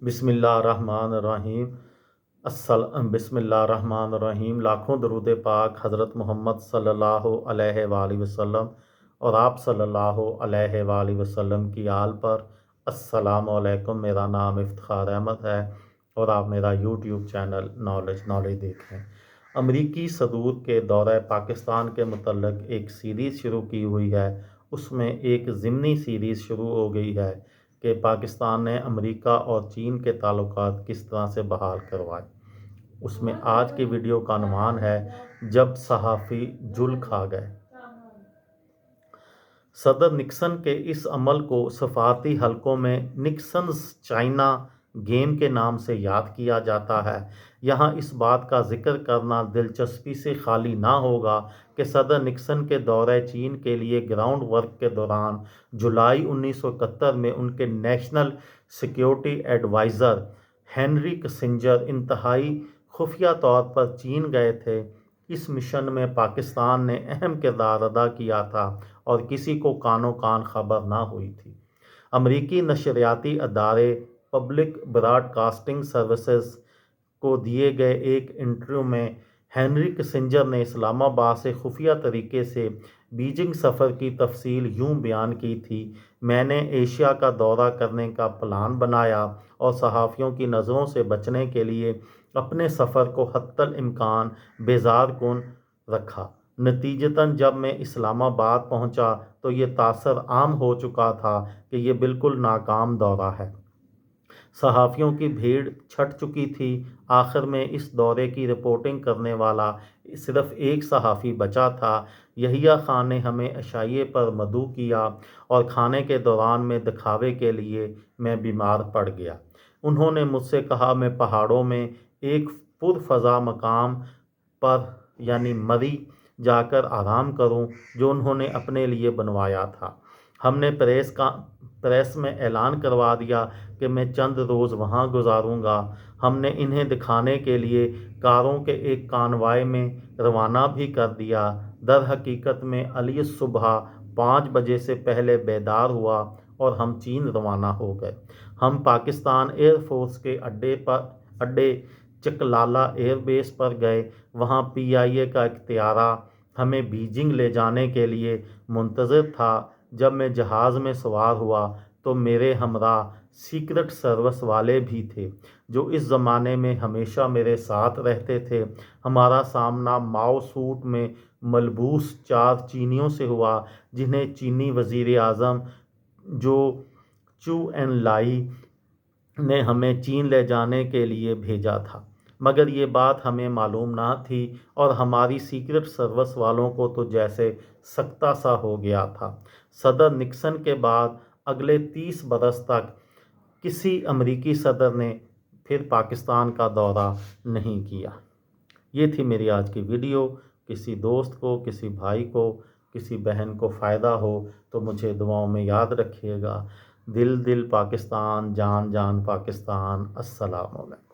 بسم اللہ الرحمن الرحیم۔ لاکھوں درود پاک حضرت محمد صلی اللہ علیہ وآلہ وسلم اور آپ صلی اللہ علیہ وآلہ وسلم کی آل پر۔ السلام علیکم، میرا نام افتخار احمد ہے اور آپ میرا یوٹیوب چینل نالج دیکھ رہے ہیں۔ امریکی صدور کے دورہ پاکستان کے متعلق ایک سیریز شروع کی ہوئی ہے۔ اس میں ایک ضمنی سیریز شروع ہو گئی ہے کہ پاکستان نے امریکہ اور چین کے تعلقات کس طرح سے بحال کروائے۔ اس میں آج کی ویڈیو کا عنوان ہے جب صحافی جل کھا گئے۔ صدر نکسن کے اس عمل کو سفارتی حلقوں میں نکسنز چائنا گیم کے نام سے یاد کیا جاتا ہے۔ یہاں اس بات کا ذکر کرنا دلچسپی سے خالی نہ ہوگا کہ صدر نکسن کے دورہ چین کے لیے گراؤنڈ ورک کے دوران جولائی 1971 میں ان کے national security adviser Henry Kissinger انتہائی خفیہ طور پر چین گئے تھے۔ اس مشن میں پاکستان نے اہم کردار ادا کیا تھا اور کسی کو کانوں کان خبر نہ ہوئی تھی۔ امریکی نشریاتی ادارے پبلک براڈ کاسٹنگ سروسز کو دیے گئے ایک انٹرویو میں ہینری کسنجر نے اسلام آباد سے خفیہ طریقے سے بیجنگ سفر کی تفصیل یوں بیان کی تھی: میں نے ایشیا کا دورہ کرنے کا پلان بنایا اور صحافیوں کی نظروں سے بچنے کے لیے اپنے سفر کو حتی الامکان بیزار کن رکھا۔ نتیجتاً جب میں اسلام آباد پہنچا تو یہ تاثر عام ہو چکا تھا کہ یہ بالکل ناکام دورہ ہے۔ صحافیوں کی بھیڑ چھٹ چکی تھی۔ آخر میں اس دورے کی رپورٹنگ کرنے والا صرف ایک صحافی بچا تھا۔ یحییٰ خان نے ہمیں عشائیے پر مدعو کیا اور کھانے کے دوران میں دکھاوے کے لیے میں بیمار پڑ گیا۔ انہوں نے مجھ سے کہا میں پہاڑوں میں ایک پرفضا مقام پر یعنی مری جا کر آرام کروں جو انہوں نے اپنے لیے بنوایا تھا۔ ہم نے پریس میں اعلان کروا دیا کہ میں چند روز وہاں گزاروں گا۔ ہم نے انہیں دکھانے کے لیے کاروں کے ایک کانوائے میں روانہ بھی کر دیا۔ در حقیقت میں علی صبح 5 بجے سے پہلے بیدار ہوا اور ہم چین روانہ ہو گئے۔ ہم پاکستان ایئر فورس کے اڈے چکلالہ ایئر بیس پر گئے۔ وہاں PIA کا ایک طیارہ ہمیں بیجنگ لے جانے کے لیے منتظر تھا۔ جب میں جہاز میں سوار ہوا تو میرے ہمراہ سیکرٹ سروس والے بھی تھے جو اس زمانے میں ہمیشہ میرے ساتھ رہتے تھے۔ ہمارا سامنا ماؤ سوٹ میں ملبوس 4 چینیوں سے ہوا جنہیں چینی وزیر اعظم چو این لائی نے ہمیں چین لے جانے کے لیے بھیجا تھا، مگر یہ بات ہمیں معلوم نہ تھی اور ہماری سیکرٹ سروس والوں کو تو جیسے سکتہ سا ہو گیا تھا۔ صدر نکسن کے بعد اگلے 30 برس تک کسی امریکی صدر نے پھر پاکستان کا دورہ نہیں کیا۔ یہ تھی میری آج کی ویڈیو۔ کسی دوست کو، کسی بھائی کو، کسی بہن کو فائدہ ہو تو مجھے دعاؤں میں یاد رکھیے گا۔ دل دل پاکستان، جان جان پاکستان۔ السلام علیکم۔